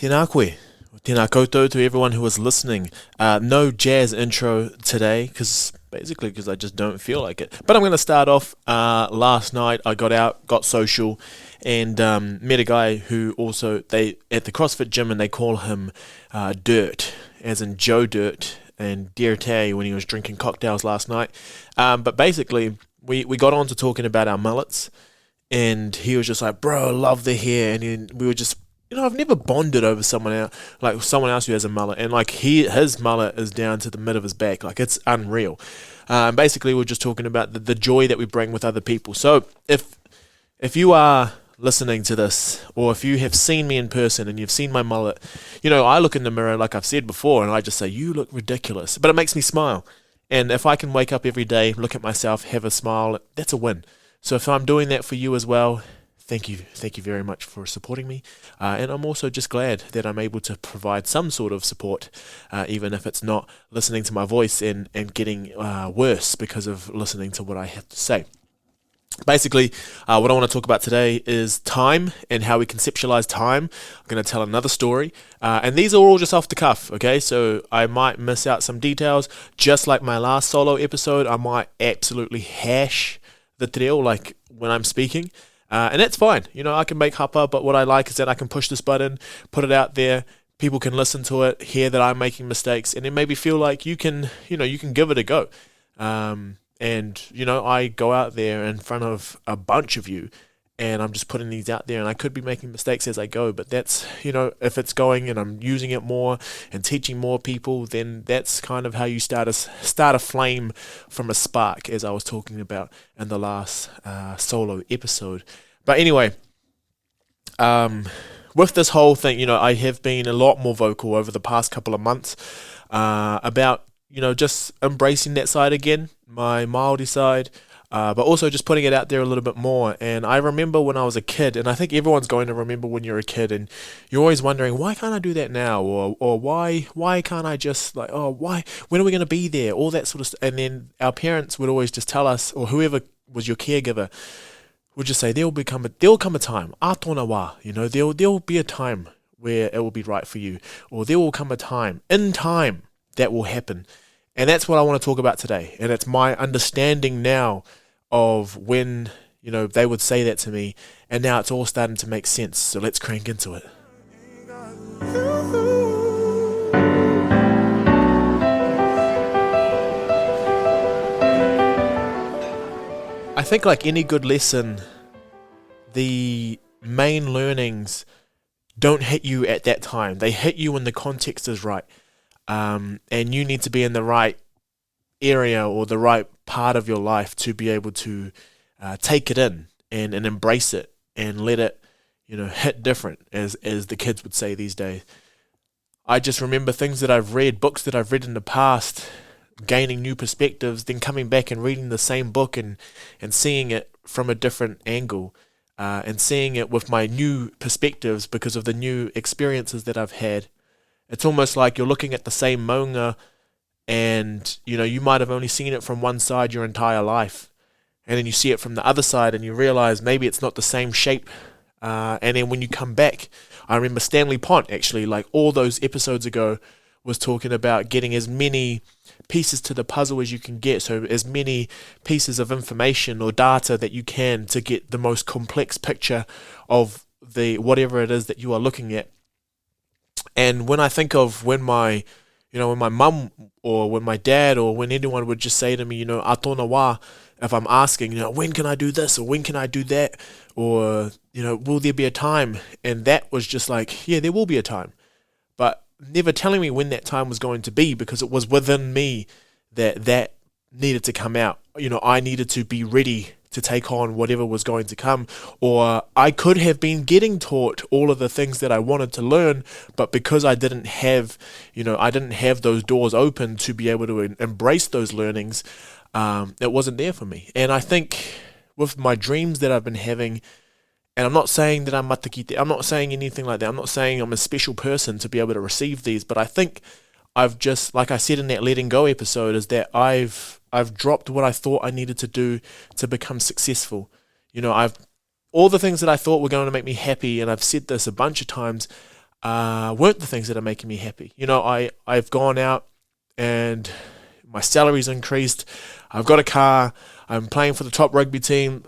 Tēnā koe. Tēnā koutou to everyone who was listening. No jazz intro today, because I just don't feel like it. But I'm going to start off. Last night I got out, got social, and met a guy who they at the CrossFit gym, and they call him Dirt, as in Joe Dirt, and Dirty when he was drinking cocktails last night. But basically, we got on to talking about our mullets, and he was just like, bro, I love the hair, and then we were just, I've never bonded over someone else who has a mullet, and his mullet is down to the mid of his back, like it's unreal. Basically, we're just talking about the joy that we bring with other people. So if you are listening to this, or if you have seen me in person and you've seen my mullet, I look in the mirror, like I've said before, and I just say, you look ridiculous, but it makes me smile. And if I can wake up every day, look at myself, have a smile, that's a win. So if I'm doing that for you as well, thank you very much for supporting me, and I'm also just glad that I'm able to provide some sort of support, even if it's not listening to my voice and getting worse because of listening to what I have to say. Basically, what I want to talk about today is time and how we conceptualize time. I'm going to tell another story, and these are all just off the cuff, okay? So I might miss out some details, just like my last solo episode. I might absolutely hash the te reo, like when I'm speaking. And that's fine. I can make hapa, but what I like is that I can push this button, put it out there, people can listen to it, hear that I'm making mistakes, and then maybe feel like you can give it a go. I go out there in front of a bunch of you, and I'm just putting these out there, and I could be making mistakes as I go, but that's, if it's going and I'm using it more and teaching more people, then that's kind of how you start a flame from a spark, as I was talking about in the last solo episode. But anyway, with this whole thing, I have been a lot more vocal over the past couple of months about, just embracing that side again, my Māori side, but also just putting it out there a little bit more. And I remember when I was a kid, and I think everyone's going to remember when you're a kid, and you're always wondering, why can't I do that now? Or why can't I just, when are we going to be there? All that sort of stuff. And then our parents would always just tell us, or whoever was your caregiver, would just say, there'll come a time, ātona wā, there'll be a time where it will be right for you, or there will come a time, in time, that will happen. And that's what I want to talk about today. And it's my understanding now of when, they would say that to me, and now it's all starting to make sense. So let's crank into it. I think like any good lesson, the main learnings don't hit you at that time. They hit you when the context is right. And you need to be in the right area or the right part of your life to be able to take it in and embrace it and let it, hit different, as the kids would say these days. I just remember things that I've read, books that I've read in the past, gaining new perspectives, then coming back and reading the same book and seeing it from a different angle, and seeing it with my new perspectives because of the new experiences that I've had. It's almost like you're looking at the same maunga, and you might have only seen it from one side your entire life, and then you see it from the other side and you realize maybe it's not the same shape, and then when you come back, I remember Stanley Pont actually, like all those episodes ago, was talking about getting as many pieces to the puzzle as you can get, so as many pieces of information or data that you can to get the most complex picture of the whatever it is that you are looking at. And when I think of when my mum or when my dad or when anyone would just say to me, ātona wā, if I'm asking, when can I do this or when can I do that, or, will there be a time? And that was just like, yeah, there will be a time. But never telling me when that time was going to be, because it was within me that needed to come out. I needed to be ready to take on whatever was going to come, or I could have been getting taught all of the things that I wanted to learn, but because I didn't have those doors open to be able to embrace those learnings, it wasn't there for me. And I think with my dreams that I've been having, and I'm not saying that I'm matakite, I'm not saying anything like that, I'm not saying I'm a special person to be able to receive these, but I think I've just, like I said in that letting go episode, is that I've dropped what I thought I needed to do to become successful. I've all the things that I thought were going to make me happy, and I've said this a bunch of times, weren't the things that are making me happy. I've gone out and my salary's increased. I've got a car. I'm playing for the top rugby team.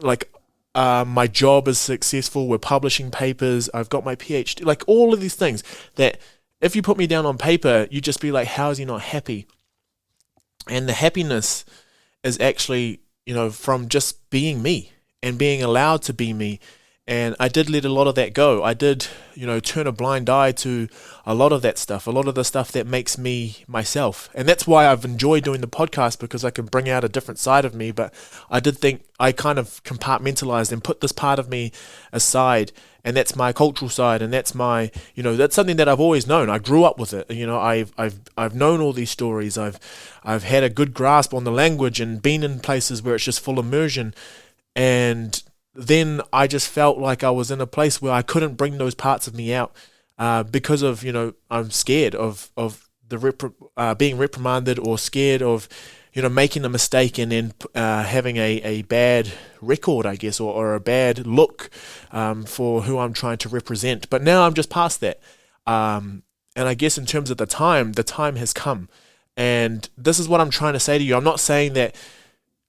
My job is successful. We're publishing papers. I've got my PhD. Like all of these things that if you put me down on paper, you'd just be like, how is he not happy? And the happiness is actually, from just being me and being allowed to be me. And I did let a lot of that go. I did, turn a blind eye to a lot of that stuff, a lot of the stuff that makes me myself. And that's why I've enjoyed doing the podcast, because I can bring out a different side of me. But I did think I kind of compartmentalized and put this part of me aside. And that's my cultural side. And that's my, that's something that I've always known. I grew up with it. I've known all these stories. I've had a good grasp on the language and been in places where it's just full immersion. And then I just felt like I was in a place where I couldn't bring those parts of me out because of, I'm scared of being reprimanded, or scared of, making a mistake and then having a bad record, I guess, or a bad look for who I'm trying to represent. But now I'm just past that. And I guess in terms of the time has come. And this is what I'm trying to say to you. I'm not saying that,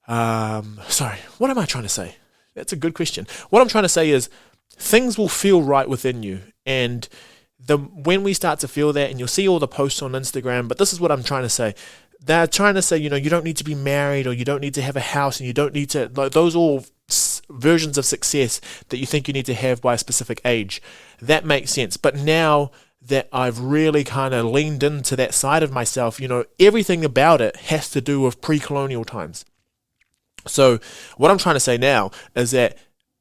what am I trying to say? That's a good question. What I'm trying to say is things will feel right within you. And when we start to feel that, and you'll see all the posts on Instagram, but this is what I'm trying to say. They're trying to say, you don't need to be married, or you don't need to have a house, and you don't need to, those are all versions of success that you think you need to have by a specific age. That makes sense. But now that I've really kind of leaned into that side of myself, everything about it has to do with pre-colonial times. So what I'm trying to say now is that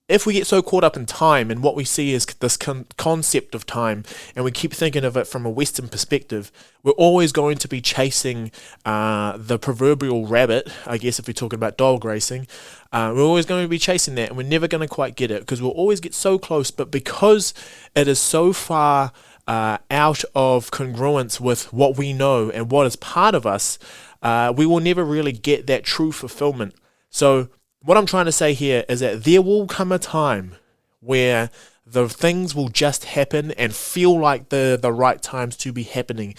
if we get so caught up in time, and what we see is this concept of time, and we keep thinking of it from a Western perspective, we're always going to be chasing the proverbial rabbit, I guess, if we're talking about dog racing. We're always going to be chasing that, and we're never going to quite get it, because we'll always get so close. But because it is so far out of congruence with what we know and what is part of us, we will never really get that true fulfillment. So what I'm trying to say here is that there will come a time where the things will just happen and feel like the right times to be happening.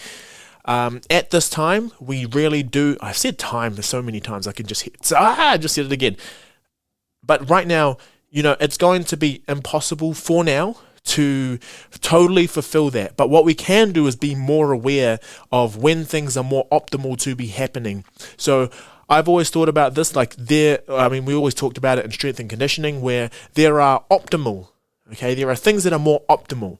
At this time, we really do. I've said time so many times, I can just hit. I just said it again. But right now, it's going to be impossible for now to totally fulfill that. But what we can do is be more aware of when things are more optimal to be happening. So I've always thought about this, we always talked about it in strength and conditioning, where there are optimal, there are things that are more optimal.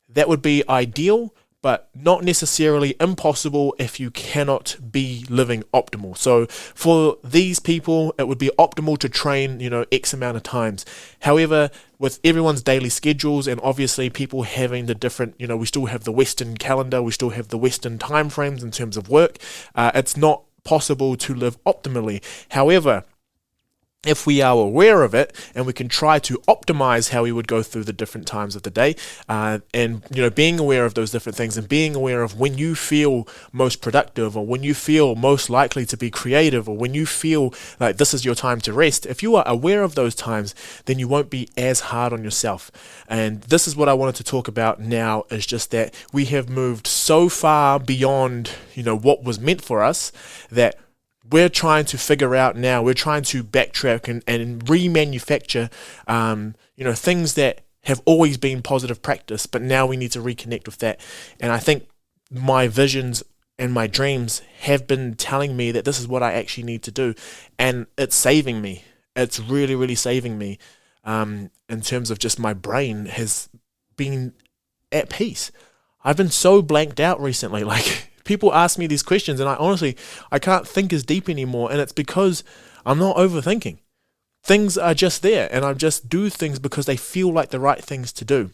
That would be ideal, but not necessarily impossible if you cannot be living optimal. So for these people, it would be optimal to train, X amount of times. However, with everyone's daily schedules, and obviously people having the different, we still have the Western calendar, we still have the Western time frames in terms of work, it's not possible to live optimally. However, if we are aware of it, and we can try to optimize how we would go through the different times of the day, and being aware of those different things, and being aware of when you feel most productive, or when you feel most likely to be creative, or when you feel like this is your time to rest, if you are aware of those times, then you won't be as hard on yourself. And this is what I wanted to talk about now, is just that we have moved so far beyond what was meant for us, that we're trying to figure out now, we're trying to backtrack and remanufacture, things that have always been positive practice, but now we need to reconnect with that. And I think my visions and my dreams have been telling me that this is what I actually need to do. And it's saving me. It's really, really saving me in terms of just my brain has been at peace. I've been so blanked out recently, people ask me these questions, and I can't think as deep anymore, and it's because I'm not overthinking. Things are just there, and I just do things because they feel like the right things to do.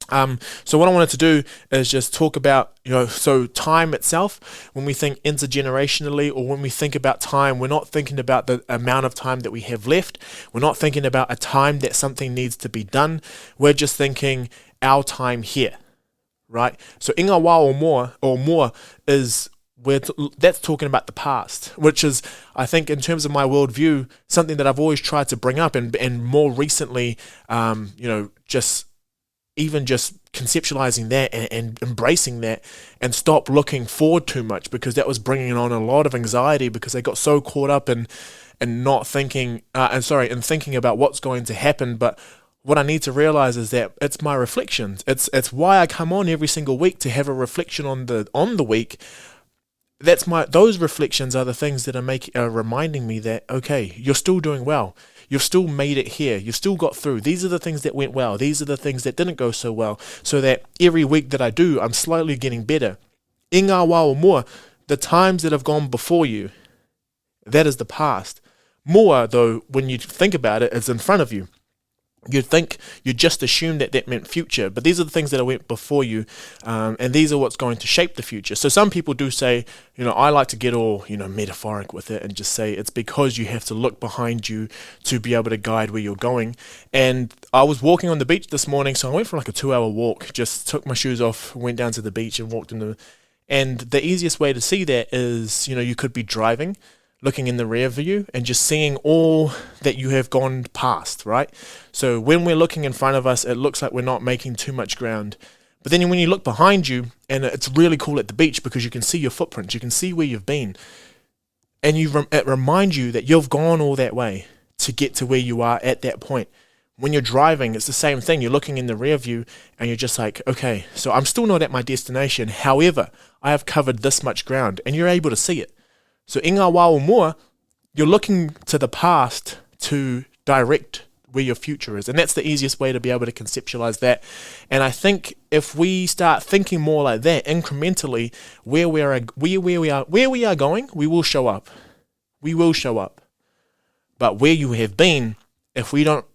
So what I wanted to do is just talk about, so time itself, when we think intergenerationally, or when we think about time, we're not thinking about the amount of time that we have left. We're not thinking about a time that something needs to be done. We're just thinking our time here. Right, so inga wā or more is that's talking about the past, which is, I think, in terms of my worldview, something that I've always tried to bring up, and more recently, just even just conceptualizing that and embracing that, and stop looking forward too much, because that was bringing on a lot of anxiety, because they got so caught up in not thinking in thinking about what's going to happen. But what I need to realize is that it's my reflections. It's why I come on every single week, to have a reflection on the week. Those reflections are the things that are reminding me that, okay, you're still doing well. You've still made it here. You've still got through. These are the things that went well. These are the things that didn't go so well. So that every week that I do, I'm slightly getting better. I ngā wā o mua, the times that have gone before you, that is the past. Mua, though, when you think about it, is in front of you. You'd just assume that meant future, but these are the things that went before you, and these are what's going to shape the future. So some people do say, I like to get all, metaphoric with it and just say it's because you have to look behind you to be able to guide where you're going. And I was walking on the beach this morning, so I went for like a 2-hour walk, just took my shoes off, went down to the beach and walked and the easiest way to see that is, you could be driving, looking in the rear view and just seeing all that you have gone past, right? So when we're looking in front of us, it looks like we're not making too much ground. But then when you look behind you, and it's really cool at the beach because you can see your footprints, you can see where you've been. And it reminds you that you've gone all that way to get to where you are at that point. When you're driving, it's the same thing. You're looking in the rear view and you're just like, okay, so I'm still not at my destination. However, I have covered this much ground, and you're able to see it. So i ngā wā o mua, you're looking to the past to direct where your future is. And that's the easiest way to be able to conceptualize that. And I think if we start thinking more like that, incrementally, where we are going, we will show up. We will show up. But where you have been, if we don't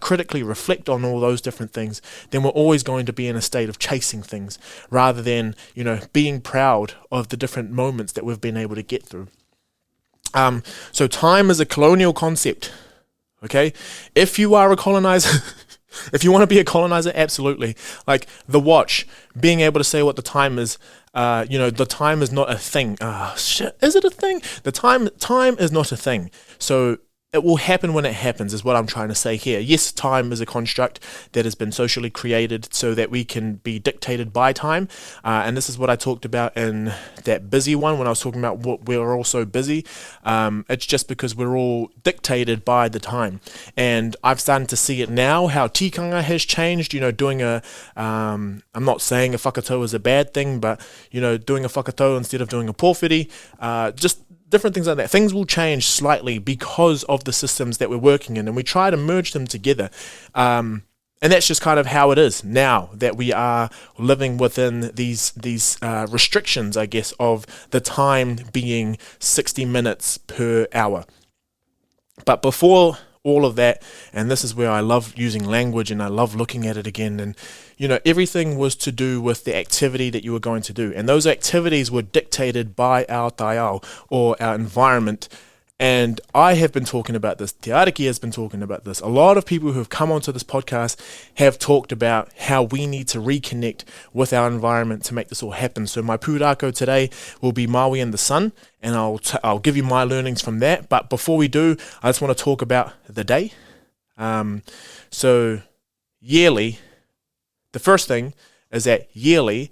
critically reflect on all those different things, then we're always going to be in a state of chasing things rather than, being proud of the different moments that we've been able to get through. So time is a colonial concept, okay? If you are a colonizer, if you want to be a colonizer, absolutely. Like the watch, being able to say what the time is, the time is not a thing. Is it a thing? The time is not a thing. So it will happen when it happens, is what I'm trying to say here. Yes, time is a construct that has been socially created so that we can be dictated by time. And this is what I talked about in that busy one when I was talking about what we're all so busy. It's just because we're all dictated by the time. And I've started to see it now, how tikanga has changed, doing I'm not saying a whakatau is a bad thing, but, doing a whakatau instead of doing a pōwhiri, just different things like that. Things will change slightly because of the systems that we're working in, and we try to merge them together. And that's just kind of how it is now that we are living within these restrictions, I guess, of the time being 60 minutes per hour. But before all of that, and this is where I love using language and I love looking at it again, and everything was to do with the activity that you were going to do, and those activities were dictated by our taiao, or our environment. And I have been talking about this, Te Ariki has been talking about this, a lot of people who have come onto this podcast have talked about how we need to reconnect with our environment to make this all happen. So my pūrākau today will be Maui and the sun, and I'll give you my learnings from that. But before we do, I just want to talk about the day. So yearly, the first thing is that yearly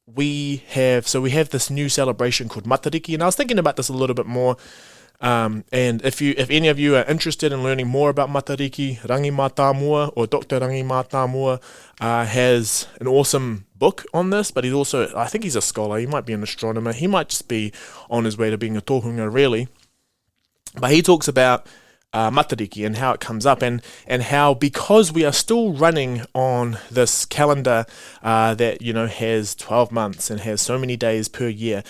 we have this new celebration called Matariki, and I was thinking about this a little bit more. And if any of you are interested in learning more about Matariki, Rangi Mātāmua, or Dr. Rangi Mātāmua has an awesome book on this, but I think he's a scholar, he might be an astronomer, he might just be on his way to being a tohunga really, but he talks about Matariki and how it comes up, and how, because we are still running on this calendar that has 12 months and has so many days per year,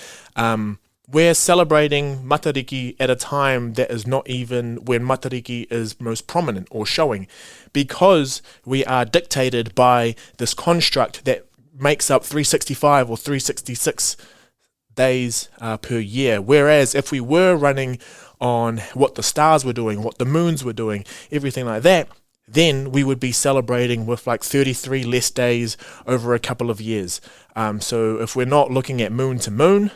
we're celebrating Matariki at a time that is not even when Matariki is most prominent or showing, because we are dictated by this construct that makes up 365 or 366 days per year. Whereas if we were running on what the stars were doing, what the moons were doing, everything like that, then we would be celebrating with like 33 less days over a couple of years. So if we're not looking at moon to moon,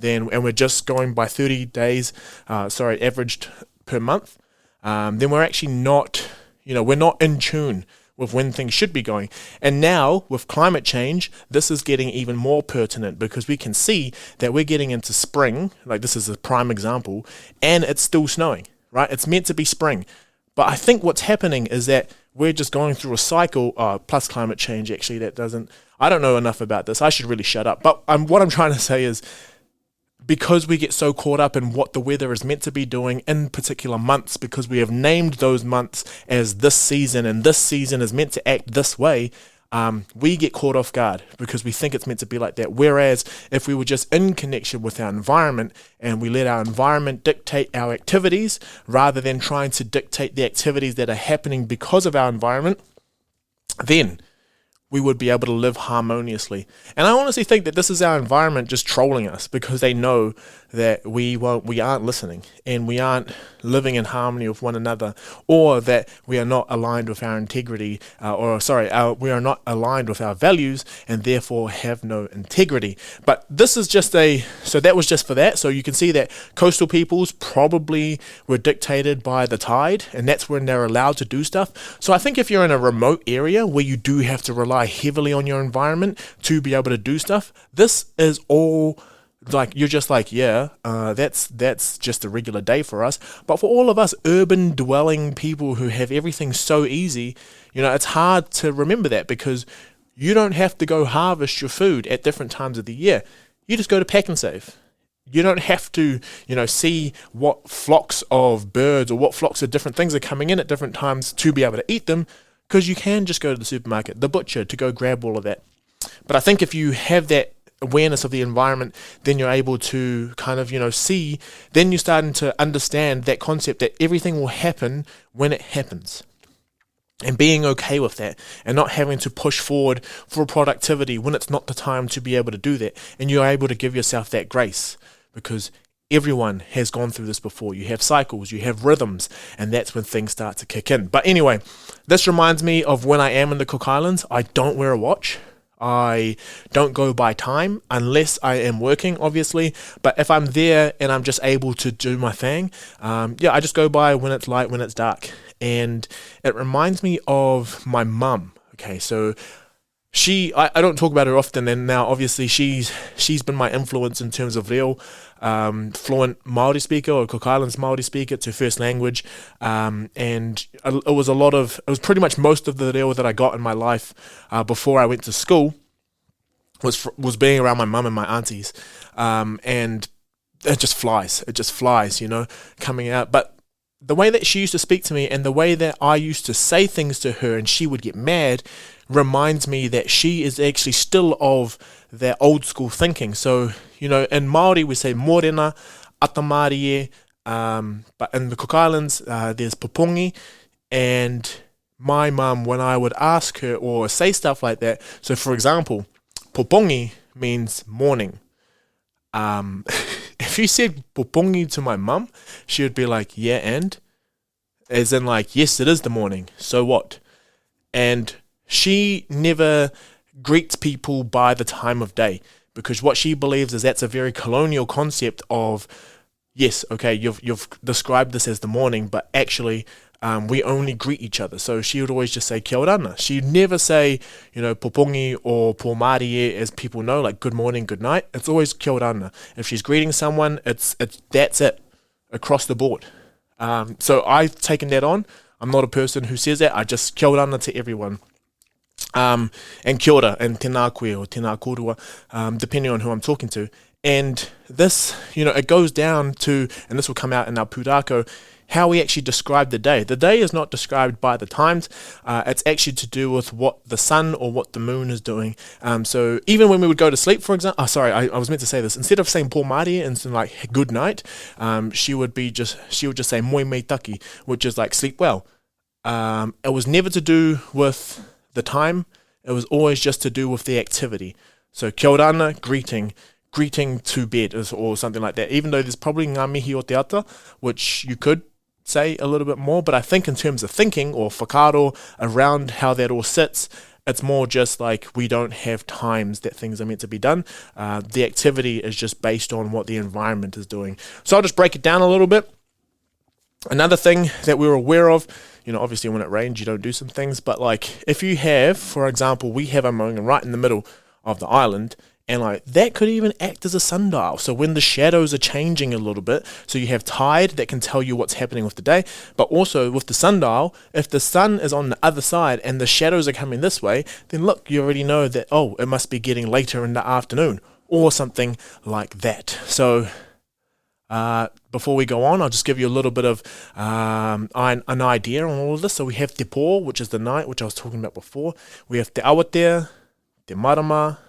and we're just going by 30 days, averaged per month, then we're actually not, we're not in tune with when things should be going. And now, with climate change, this is getting even more pertinent because we can see that we're getting into spring, like this is a prime example, and it's still snowing, right? It's meant to be spring. But I think what's happening is that we're just going through a cycle, plus climate change, actually, I don't know enough about this. I should really shut up. But what I'm trying to say is, because we get so caught up in what the weather is meant to be doing in particular months, because we have named those months as this season, and this season is meant to act this way, we get caught off guard because we think it's meant to be like that. Whereas if we were just in connection with our environment and we let our environment dictate our activities rather than trying to dictate the activities that are happening because of our environment, then we would be able to live harmoniously. And I honestly think that this is our environment just trolling us because they know that we aren't listening and we aren't living in harmony with one another, or that we are not aligned with our integrity, we are not aligned with our values and therefore have no integrity. But this is so that was just for that. So you can see that coastal peoples probably were dictated by the tide, and that's when they're allowed to do stuff. So I think if you're in a remote area where you do have to rely heavily on your environment to be able to do stuff, this is all like, you're just like, that's just a regular day for us. But for all of us urban dwelling people who have everything so easy, it's hard to remember that, because you don't have to go harvest your food at different times of the year. You just go to Pack and Save. You don't have to, see what flocks of birds or what flocks of different things are coming in at different times to be able to eat them, because you can just go to the supermarket, the butcher, to go grab all of that. But I think if you have that awareness of the environment, then you're able to kind of, see, then you're starting to understand that concept that everything will happen when it happens. And being okay with that, and not having to push forward for productivity when it's not the time to be able to do that. And you're able to give yourself that grace, because everyone has gone through this before. You have cycles, you have rhythms, and that's when things start to kick in. But anyway, this reminds me of when I am in the Cook Islands. I don't wear a watch. I don't go by time unless I am working, obviously. But if I'm there and I'm just able to do my thing, I just go by when it's light, when it's dark. And it reminds me of my mum. Okay, so I don't talk about her often, and now obviously she's been my influence in terms of real fluent Māori speaker, or Cook Islands Māori speaker to first language, and it was pretty much most of the reo that I got in my life before I went to school was being around my mum and my aunties, and it just flies, coming out. But the way that she used to speak to me and the way that I used to say things to her and she would get mad reminds me that she is actually still of that old school thinking. So, in Māori we say morena, atamarie, but in the Cook Islands there's popongi. And my mum, when I would ask her or say stuff like that, so for example, popongi means morning. If you said popongi to my mum, she would be like, yeah, and? As in like, yes, it is the morning, so what? And she never greets people by the time of day, because what she believes is that's a very colonial concept of, yes, okay, you've described this as the morning, but actually we only greet each other. So she would always just say kia ora ana. She'd never say, popongi or pōmarie, as people know, like good morning, good night. It's always kia ora ana. If she's greeting someone, that's it, across the board. So I've taken that on. I'm not a person who says that. I just kia ora ana to everyone. And kia ora, and tēnā koe or tēnā korua, depending on who I'm talking to. And this, it goes down to, and this will come out in our pūrākau, how we actually describe the day. The day is not described by the times. It's actually to do with what the sun or what the moon is doing. So even when we would go to sleep, for example, I was meant to say this. Instead of saying pōmarie and saying like good night, she would just say moi mei taki, which is like sleep well. It was never to do with the time. It was always just to do with the activity. So kia ora ana, greeting to bed or something like that. Even though there's probably ngā mihi o te ata, which you could say a little bit more, but I think in terms of thinking or whakaaro around how that all sits, it's more just like we don't have times that things are meant to be done. The activity is just based on what the environment is doing. So I'll just break it down a little bit. Another thing that we're aware of, obviously when it rains, you don't do some things. But like if you have, for example, we have a mountain right in the middle of the island, and like that could even act as a sundial. So when the shadows are changing a little bit, so you have tide that can tell you what's happening with the day, but also with the sundial, if the sun is on the other side and the shadows are coming this way, then look, you already know that, oh, it must be getting later in the afternoon or something like that. So before we go on, I'll just give you a little bit of an idea on all of this. So we have Te Pō, which is the night, which I was talking about before. We have Te Awatea, Te Marama,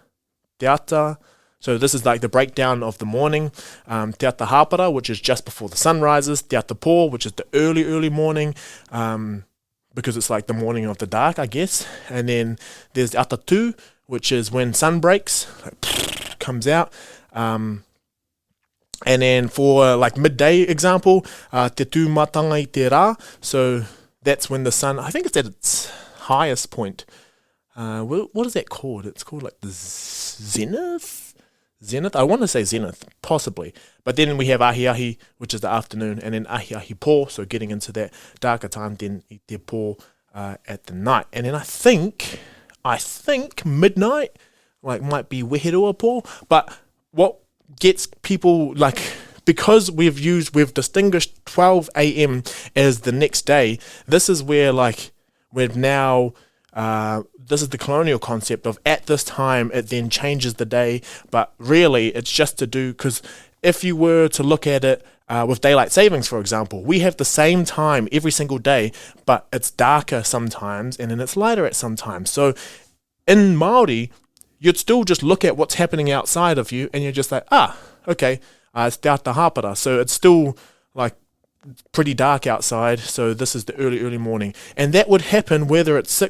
Te Ata. So this is like the breakdown of the morning. Te Ata Hāpara, which is just before the sun rises. Te Ata Pō, which is the early morning, because it's like the morning of the dark, I guess. And then there's Te Ata Tū, which is when sun breaks, like, comes out. And then for like midday example, Te Tūmatanga I Te Rā. So that's when the sun, I think it's at its highest point. What is that called? It's called like the zenith? Zenith? I want to say zenith, possibly. But then we have Ahiahi, which is the afternoon, and then Ahiahi Pō, so getting into that darker time, then I Te Pō at the night. And then I think midnight like might be Weherua Pō. But what gets people like, because we've distinguished 12 a.m. as the next day, this is where like we've now this is the colonial concept of at this time it then changes the day, but really it's just to do, because if you were to look at it with daylight savings, for example, we have the same time every single day, but it's darker sometimes and then it's lighter at some times. So in Māori, you'd still just look at what's happening outside of you and you're just like, okay, it's Te Ata Hāpara, so it's still like pretty dark outside, so this is the early morning. And that would happen whether it's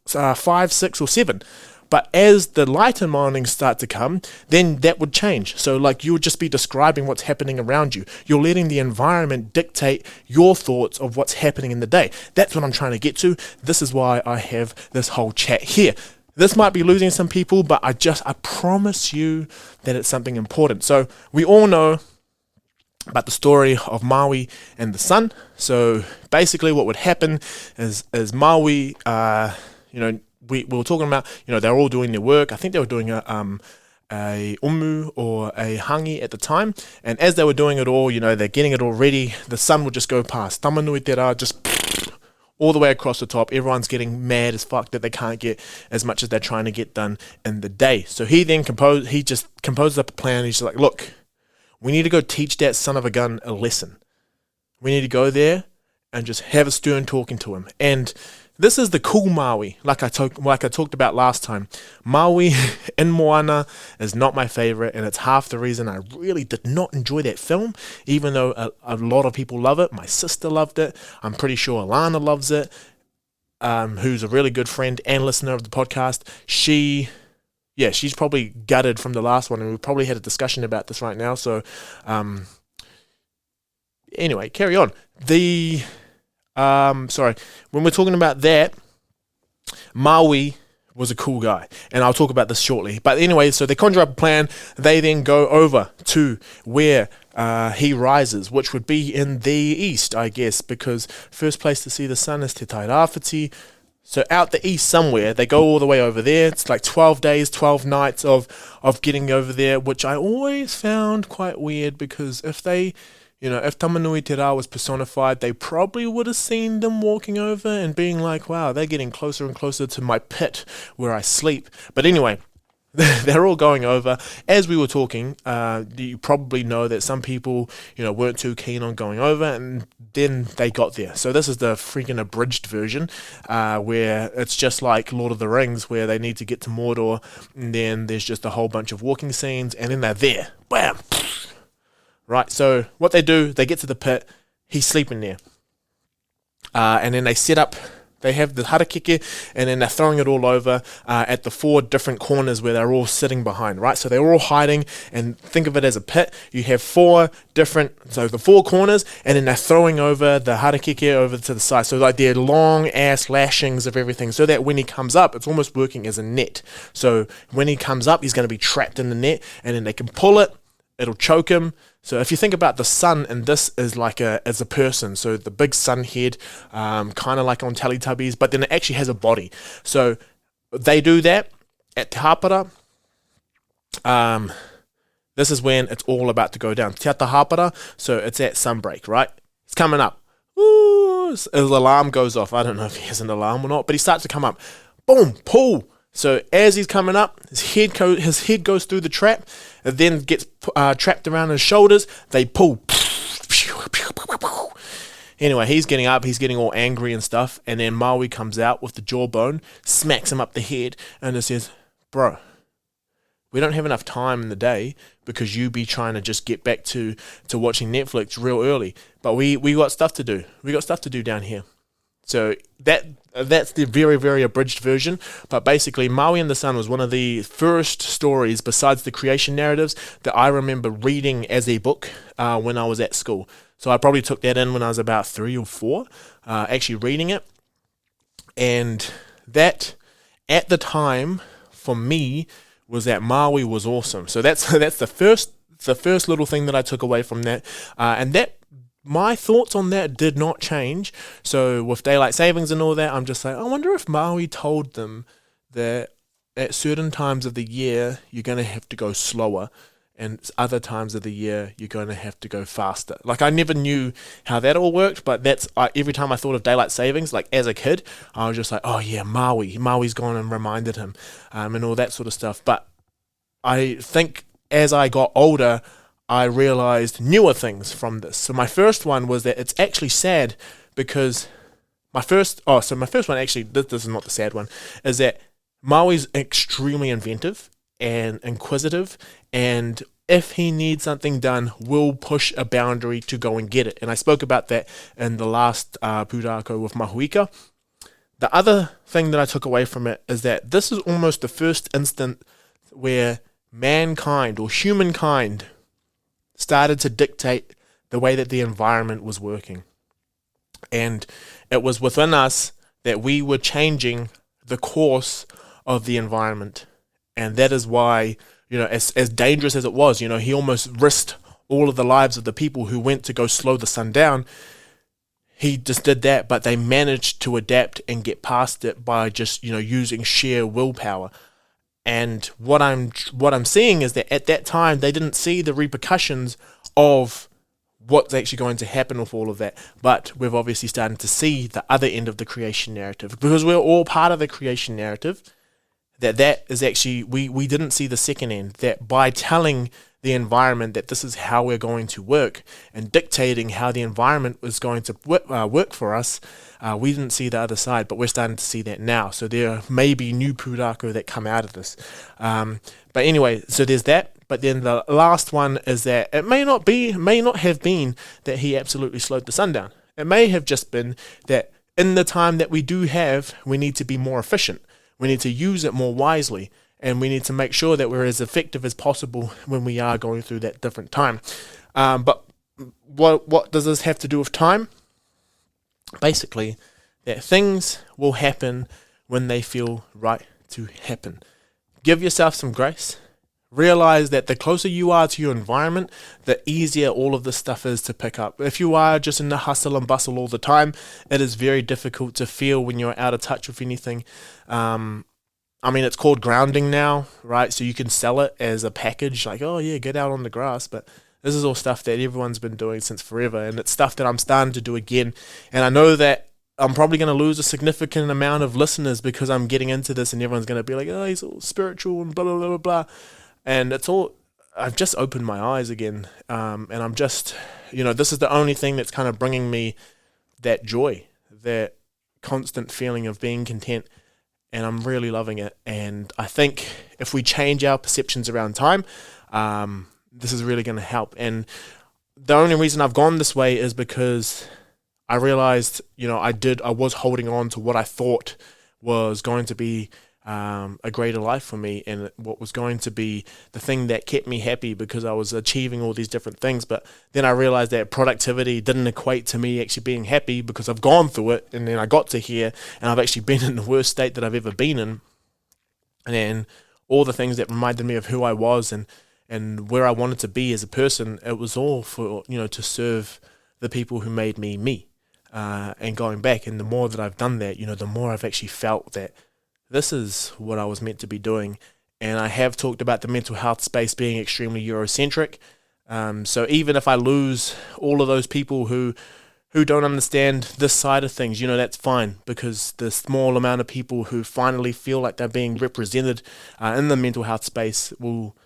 5, 6 or 7. But as the lighter mornings start to come, then that would change. So like you would just be describing what's happening around you. You're letting the environment dictate your thoughts of what's happening in the day. That's what I'm trying to get to. This is why I have this whole chat here. This might be losing some people, but I promise you that it's something important. So we all know about the story of Maui and the sun. So basically what would happen is Maui, we were talking about, they're all doing their work. I think they were doing a umu or a hangi at the time. And as they were doing it all, they're getting it all ready. The sun would just go past. Tamanui te rā, just all the way across the top. Everyone's getting mad as fuck that they can't get as much as they're trying to get done in the day. So he just composes up a plan. He's like, look, we need to go teach that son of a gun a lesson. We need to go there and just have a stern talking to him. And this is the cool Maui, like I talked about last time. Maui in Moana is not my favorite, and it's half the reason I really did not enjoy that film, even though a lot of people love it. My sister loved it. I'm pretty sure Alana loves it, who's a really good friend and listener of the podcast. She's probably gutted from the last one, and we probably had a discussion about this right now. So, anyway, carry on. When we're talking about that, Maui was a cool guy, and I'll talk about this shortly. But anyway, so they conjure up a plan. They then go over to where he rises, which would be in the east, I guess, because first place to see the sun is Te Tai Rāwhiti. So out the east somewhere, they go all the way over there. It's like 12 days, 12 nights of getting over there, which I always found quite weird, because if Tamanui Te Rā was personified, they probably would have seen them walking over and being like, wow, they're getting closer and closer to my pit where I sleep. But anyway, they're all going over. As we were talking, you probably know that some people, weren't too keen on going over, and then they got there. So this is the freaking abridged version, where it's just like Lord of the Rings, where they need to get to Mordor, and then there's just a whole bunch of walking scenes, and then they're there. Bam! Right, so what they do, they get to the pit, he's sleeping there. And then they have the harakeke, and then they're throwing it all over at the 4 different corners where they're all sitting behind, right? So they're all hiding, and think of it as a pit. You have the 4 corners, and then they're throwing over the harakeke over to the side. So like they're long ass lashings of everything, so that when he comes up, it's almost working as a net. So when he comes up, he's going to be trapped in the net, and then they can pull it, it'll choke him. So if you think about the sun, and this is like as a person, so the big sun head, kind of like on Teletubbies, but then it actually has a body. So they do that at Te Hapara. This is when it's all about to go down. Te Hapara, so it's at sunbreak, right? It's coming up. Ooh, his alarm goes off. I don't know if he has an alarm or not, but he starts to come up. Boom, pull. So as he's coming up, his head goes through the trap. It then gets trapped around his shoulders. They pull. Anyway, he's getting up. He's getting all angry and stuff. And then Maui comes out with the jawbone, smacks him up the head, and it says, "Bro, we don't have enough time in the day because you be trying to just get back to watching Netflix real early. But we got stuff to do. We got stuff to do down here." So that's the very, very abridged version. But basically, Maui and the Sun was one of the first stories, besides the creation narratives, that I remember reading as a book when I was at school. So I probably took that in when I was about 3 or 4, actually reading it. And that, at the time, for me, was that Maui was awesome. So that's the first little thing that I took away from that. And that, my thoughts on that did not change. So with daylight savings and all that, I'm just like, I wonder if Maui told them that at certain times of the year, you're going to have to go slower, and other times of the year, you're going to have to go faster. Like, I never knew how that all worked, but that's every time I thought of daylight savings, like as a kid, I was just like, oh yeah, Maui's gone and reminded him, and all that sort of stuff. But I think as I got older, I realized newer things from this. So my first one was that it's actually sad because my first one, actually, this is not the sad one, is that Maui's extremely inventive and inquisitive, and if he needs something done, will push a boundary to go and get it. And I spoke about that in the last Pūrākau with Mahuika. The other thing that I took away from it is that this is almost the first instant where mankind or humankind started to dictate the way that the environment was working. And it was within us that we were changing the course of the environment. And that is why, as dangerous as it was, he almost risked all of the lives of the people who went to go slow the sun down. He just did that, but they managed to adapt and get past it by just, using sheer willpower. And what I'm seeing is that at that time, they didn't see the repercussions of what's actually going to happen with all of that. But we've obviously started to see the other end of the creation narrative, because we're all part of the creation narrative. That is actually, we didn't see the second end, that by telling the environment that this is how we're going to work and dictating how the environment was going to work for us, we didn't see the other side, but we're starting to see that now. So there may be new pūrākau that come out of this. But anyway, so there's that. But then the last one is that it may not have been that he absolutely slowed the sun down. It may have just been that in the time that we do have, we need to be more efficient. We need to use it more wisely, and we need to make sure that we're as effective as possible when we are going through that different time. But what does this have to do with time? Basically, that things will happen when they feel right to happen. Give yourself some grace. Realize that the closer you are to your environment, the easier all of this stuff is to pick up. If you are just in the hustle and bustle all the time, it is very difficult to feel when you're out of touch with anything. It's called grounding now, right? So you can sell it as a package, like, oh yeah, get out on the grass. But this is all stuff that everyone's been doing since forever, and it's stuff that I'm starting to do again. And I know that I'm probably going to lose a significant amount of listeners because I'm getting into this, and everyone's going to be like, oh, he's all spiritual and blah, blah, blah, blah. And I've just opened my eyes again. And I'm just, this is the only thing that's kind of bringing me that joy, that constant feeling of being content. And I'm really loving it. And I think if we change our perceptions around time, this is really going to help. And the only reason I've gone this way is because I realized, I was holding on to what I thought was going to be a greater life for me, and what was going to be the thing that kept me happy because I was achieving all these different things. But then I realized that productivity didn't equate to me actually being happy, because I've gone through it, and then I got to here and I've actually been in the worst state that I've ever been in. And then all the things that reminded me of who I was and and where I wanted to be as a person, it was all for, to serve the people who made me me. And going back, and the more that I've done that, the more I've actually felt that this is what I was meant to be doing. And I have talked about the mental health space being extremely Eurocentric. So even if I lose all of those people who don't understand this side of things, that's fine, because the small amount of people who finally feel like they're being represented in the mental health space will,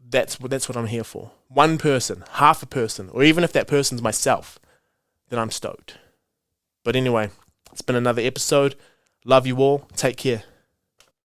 that's what I'm here for. One person, half a person, or even if that person's myself, then I'm stoked. But anyway, it's been another episode. Love you all. Take care.